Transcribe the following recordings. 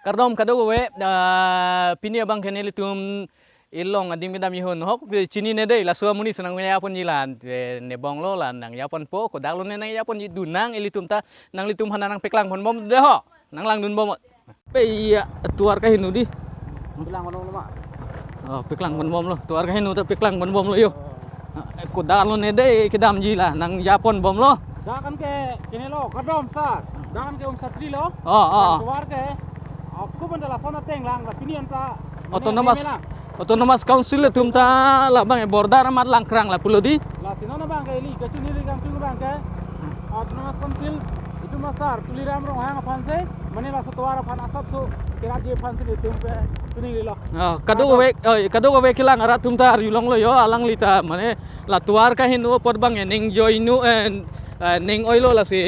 Kardom kado we pini abang keneli tum ilong adim midam yihun hok chini ne dei la suwa muni senang ya pon jilan ne bong lo lan nang ya pon po ko dak lo ne nang ya pon dunang ili tum ta nang li tum hananang peklang pon bom de ho nang lang dun bom pe iya tuar ka hinu di Bilang mana mak? oh peklang pon bom lo tuar ka hinu ta peklang pon bom lo yo ko dak lo ne dei kedam jila nang ya pon bom lo Dah kan ke kini lo kadom sar. Dah kan ke satri lo. oh Keluar ke. Aku pun dah sana teng lang. Pini anta. Autonomous Council tum ta la bang bordar mat langkrang la pulo di Lah sino na bang ke ili ke sini ri gang bang ke. Autonomous Council itu masar tuliram rong hang panse. Mane la satuara pan asap tu kira dia panse itu pe sini lo. kado we kilang ara tum ta yulong lo yo alang lita mane la tuar ka hinu pod bang ning joinu ning oilo la si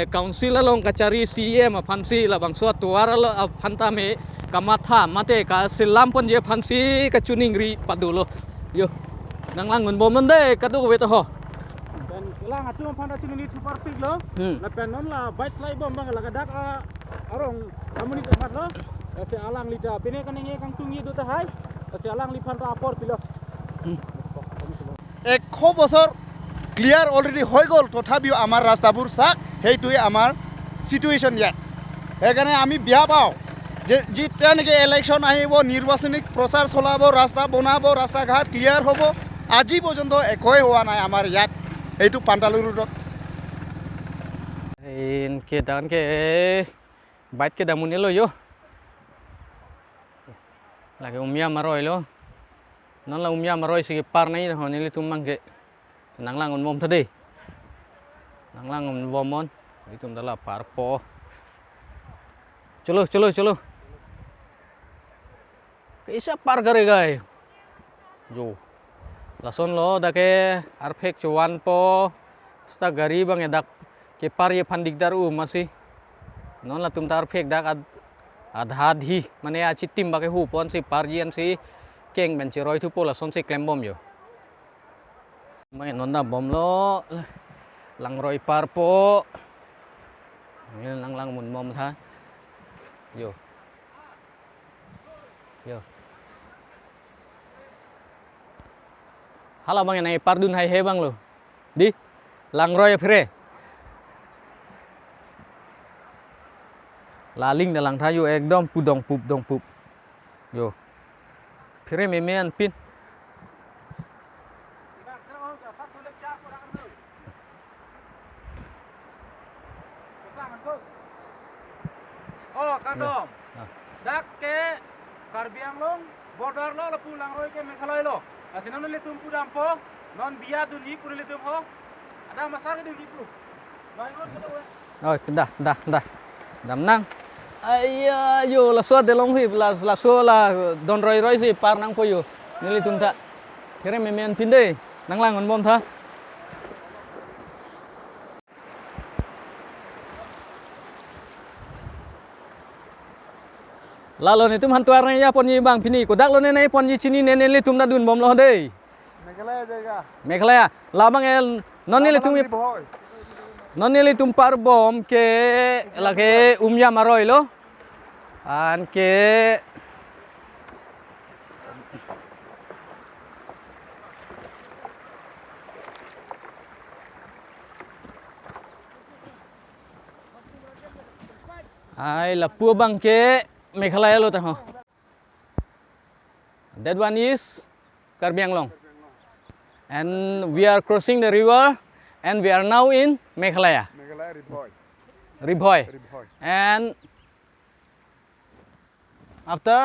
council la long kacari CM pansi la bang so tuar lo phantame kamatha mate ka silam pon je phansi ka chuning ri padulo yo nang lang ngun bom de kado we to ho Dan lang atu pan atu ni super pig lo. La penon la bait fly bom bang la kadak arong amuni kemat lo. Si alang lita pene kan ngi kang tungi do ta hai. Si alang li pan rapor pilo. 100 বছর clear already হয়ে গল তথাপিও আমার রাস্তাবোৰ চাক সেইটোৱে আমাৰ সিচুৱেশ্যন ইয়াত সেইকাৰণে আমি বিয়া পাওঁ যে যেতিয়া নেকি ইলেকশ্যন আহিব নিৰ্বাচনী প্ৰচাৰ চলাব ৰাস্তা বনাব ৰাস্তা ঘাট ক্লিয়াৰ হ'ব আজি পৰ্যন্ত একোৱে হোৱা নাই আমাৰ ইয়াত এইটো পান্তালুৰ ৰোডত ke dan ke bait ke damun lo yo lagi umya maroi lo non la umya maroi si par nai ho ni tum mang ke nang lang on mom tadi nang lang on bomon itum dala par po chalo kaisa par kare gai jo lason lo da ke arpek chuan po sta gari bang edak ke par ye phandik dar masih non la tum tar pek dak adha dhi mane a chitim ba ke hu pon si par yen si keng ben chi roi thu po la son si klem bom yo mai non da bom lo lang roi par po lang mun mom tha yo hala bang nai par dun hai he bang lo di lang roi phre laling dalang thayu ekdom pudong pup yo phire memean pin Oh kadom. Dak ke Karbiang long border lo la pulang roi ke Meghalaya lo. Asinon le tum pudam po non biya du li pur le tum ho. Ada masalah du li pur. Mai ron ke do. oi dah dam nang ai yo la so de long si la so la don roi si par nang po yo nili tum ta phire memean pin dei nang lang on bom tha Lalo ni tum hantuar ni ya pon yi bang pini ko dak lo ne nei pon yi chini ne li tum da dun bom lo dei Meghalaya জায়গা Meghalaya la bang el non ni li tum non ni li tum par bom ke la ke umya maroi lo an ke ai la pu bang ke Meghalaya lo ta ho that one is Karbi Anglong and we are crossing the river and we are now in Meghalaya Meghalaya Ribhoi রিভয় and after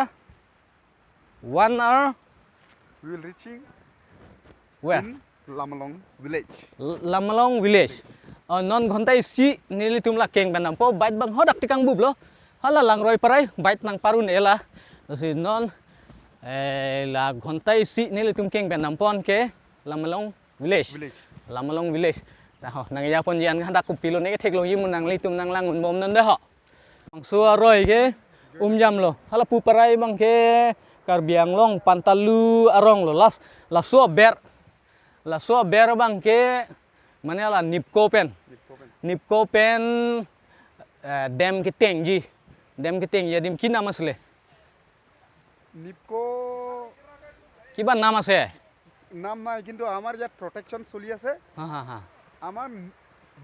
1 hour we will reaching where লামলং village Lamalong village non ghontai si nili tumla keng banam po bait bang hodak tikang bub lo hala lang roi parai bait nang parun ela si non la ghontai si nili tum keng banam pon ke Lamalong village Lamalong village na ho nang ya pon jian hadak ku pilo ne ke teknologi mun nang li tum nang lang un bom nan da ho bang suwa roi ke jam lo hala pu parai bang ke Karbi Anglong Pantalu arong lo la suwa ber bang ke mana la nipko pen dem ke tengji dem keting ya dim kin nama sele. NEEPCO Kiban nama se? নাম নাই কিন্তু আমার ইয়াত প্রটেকশন চলি আছে Ha ha ha. আমার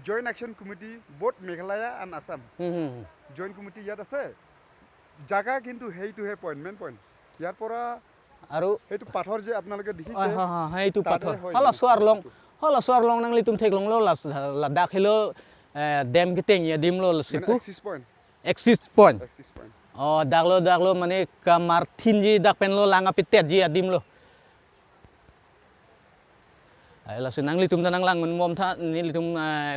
joint action committee both Meghalaya and Assam joint committee ইয়াত আছে জাগা কিন্তু সেইটোহে পইণ্ট মেইন পইণ্ট ইয়াৰ পৰা Aru. সেইটো পাথৰ যে আপোনালোকে দেখিছে Ha ha ha. Itu Tade pathor. hoy Hala ni. suar long nang litum thek long lo la dak hilo dem keting ya dim lo মানে sipu. Axis point Exit point. Axis point Oh, dak lo mane kamar thinji dak pen lo langa pitet ji adim lo. Ay la sinang litum tanang lang mom tha ni litum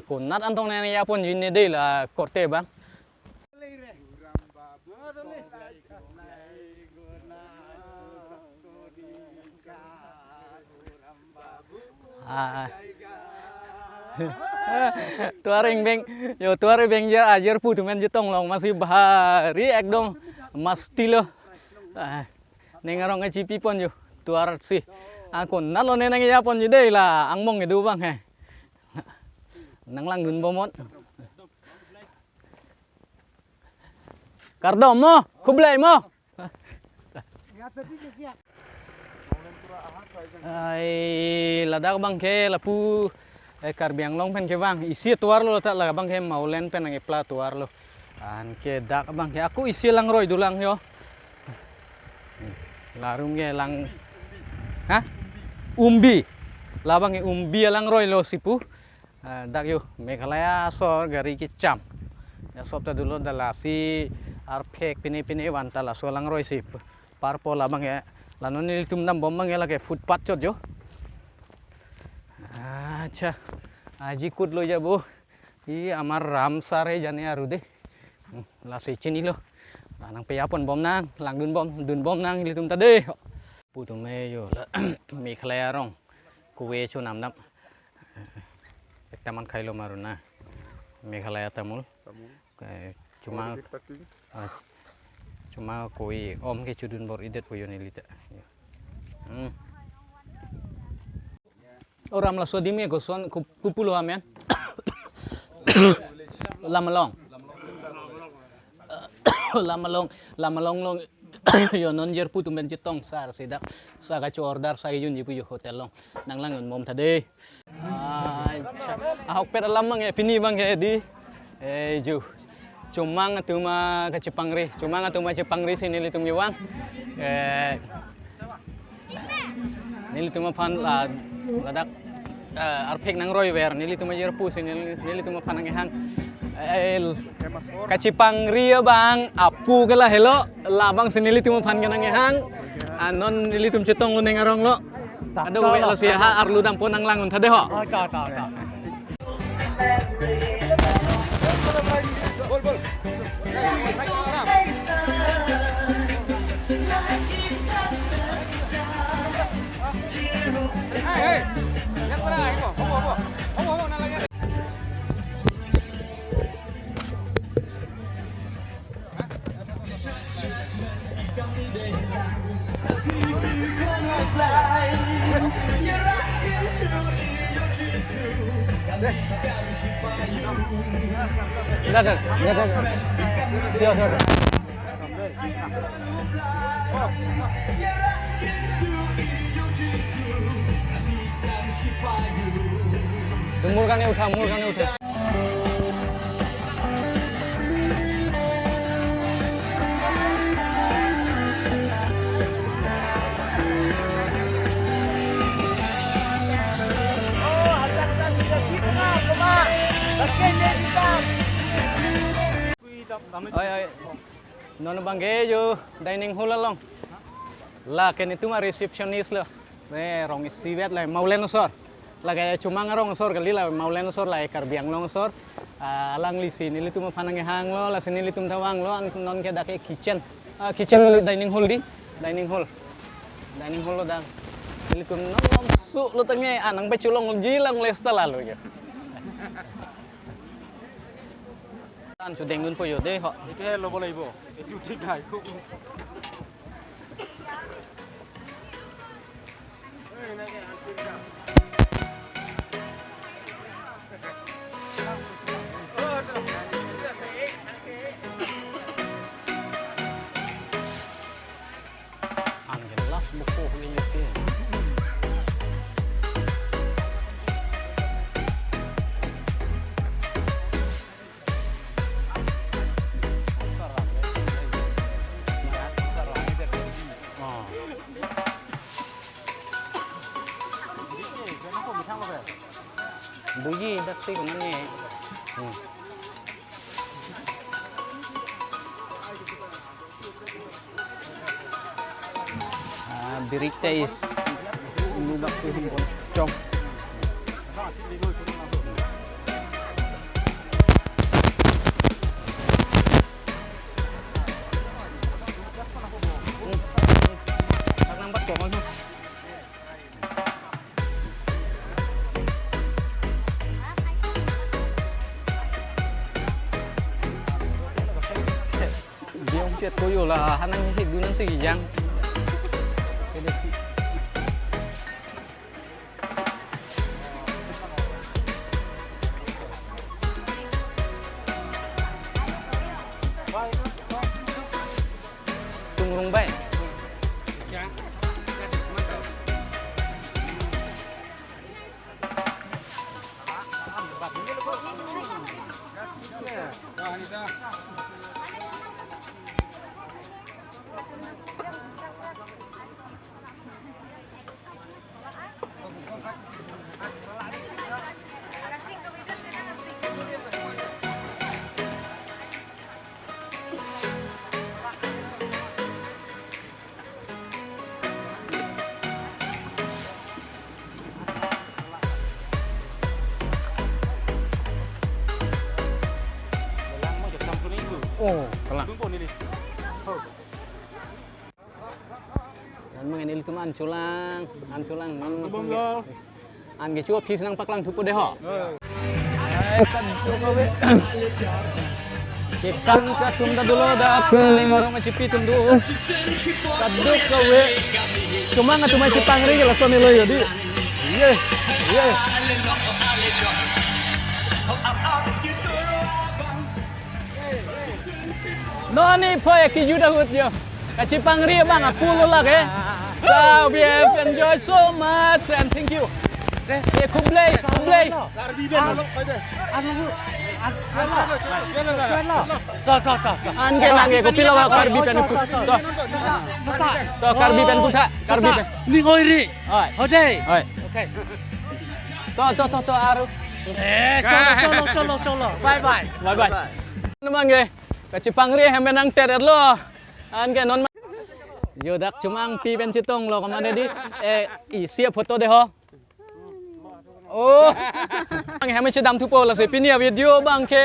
ko nat antong na ya pon yin ne dei la korte bang. Tuaring beng, yo tuare beng ya ajar putu men jetong long masih bahari ekdom masti lo. Nengarong cipi pon yo tuar si. Aku nalo nenang ya pon jidei lah angmong itu bang he. Nang lang dun bomot. Kardom mo, kublai mo. Ai ladak bang ke lapu karbiang long pen ke bang isi tuar lo tak lah bang ke maulen pen nang ipla tuar lo an ke dak bang ke aku isi lang roy dulang yo larum ke lang ha umbi labang ke umbi lang roy lo sipu dak yo Meghalaya sor gari ki cam ya sop ta dulu dala si arpek pini wanta la so lang roy sip parpo labang ya lanon ni tum nam bom mang lage footpath chot jo acha aji kut lo jabo I amar ramsar he jane aru de la se chini lo nang pe apon bom nang lang dun bom nang li tum ta de pu tum me yo la Meghalaya rong kuwe chu nam nam ekta man khailo maruna Meghalaya tamul cuma koi om ke cudun bor idet puyo nilita. Orang la sodimi goson kupulo amen. Lamalong. Lamalong long yo non jer putu men jitong sar sidak saga chu order sa yun ji puyo hotel long nang lang mom tade. Ahok per lamang e pini bang ke di. Ju cuma ngatuma ke Cepangri sini litum yuang nili tuma pan la ladak arpek nang roy wer nili tuma jerpu sini nili tuma pan nang hang ke Cepangri ya bang apu ke la hello labang sini nili tuma pan nang hang anon nili tum cetong neng arong lo ada we lo sia ha arlu dam pon nang langun thade ho Bol. Hey, yang mana ini? Apa nalanya? Siap. Murkannya udah. Oi. Nono bangge jo dining hall long. La ken itu mah receptionist lo. Rong siwet lah maulen sor. La kaya cuma ngarong sor kali lah maulen sor lah karbiang long sor. Alang li sini li tu mah panang hang lo, la sini li tum tawang lo non ke dak kitchen. Kitchen dining hall di. Dining hall lo dang. Li tum non su lo tenge anang pe culong jilang lesta lalu ya. An chu deng nun po yo de ho. Itu lo boleh ibu. Itu tidak itu. Bunyi dak sih kononnya. Birikta is lubak tu himpun cong. Tak nampak kok macam. Dia ungkit koyo lah, hanang sih gunang sih yang. Tumurong ba? Oh, kelak. Dan mengenai itu anculang, Angge cuap sih senang paklang tupu deh ho. Cipkan katum dah dulu dah keling orang macipi tundu. Kaduk kawe. Cuma ngatu mai cipang ri lah soni lo jadi. Iya, iya. Noni poe ki juda hut yo. Kacipang ri bang apuluh lah ke. So we have enjoyed so much and thank you. Kublai. Angge nange ko pila wa karbi pen ku. To karbi pen kuta, karbi pen. Ni koiri. Oi. Hode. Oi. Okay. To aru. Cholo. Bye. Bye. Namangge. Kacipang ri hembe nang ter lo. Angge non Yodak cumang pi pen sitong lo kamane di isi foto deh ho. Oh, bang hame sedam tupo lah sepinia video bang ke.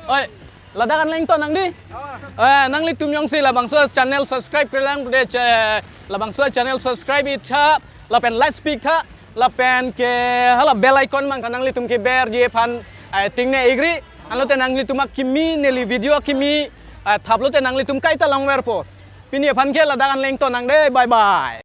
Oi, ladakan link to nang di. Nang lik tum yong si lah bang so channel subscribe kelang de lah bang so channel subscribe it cha lah pen like speak tha lah pen ke hala bell icon man kanang lik tum ke ber je pan ting ne igri alo te nang lik tum kimi neli video kimi thaplo te nang lik tum kai ta long wer po. Pinia pan ke ladakan link to nang de bye bye.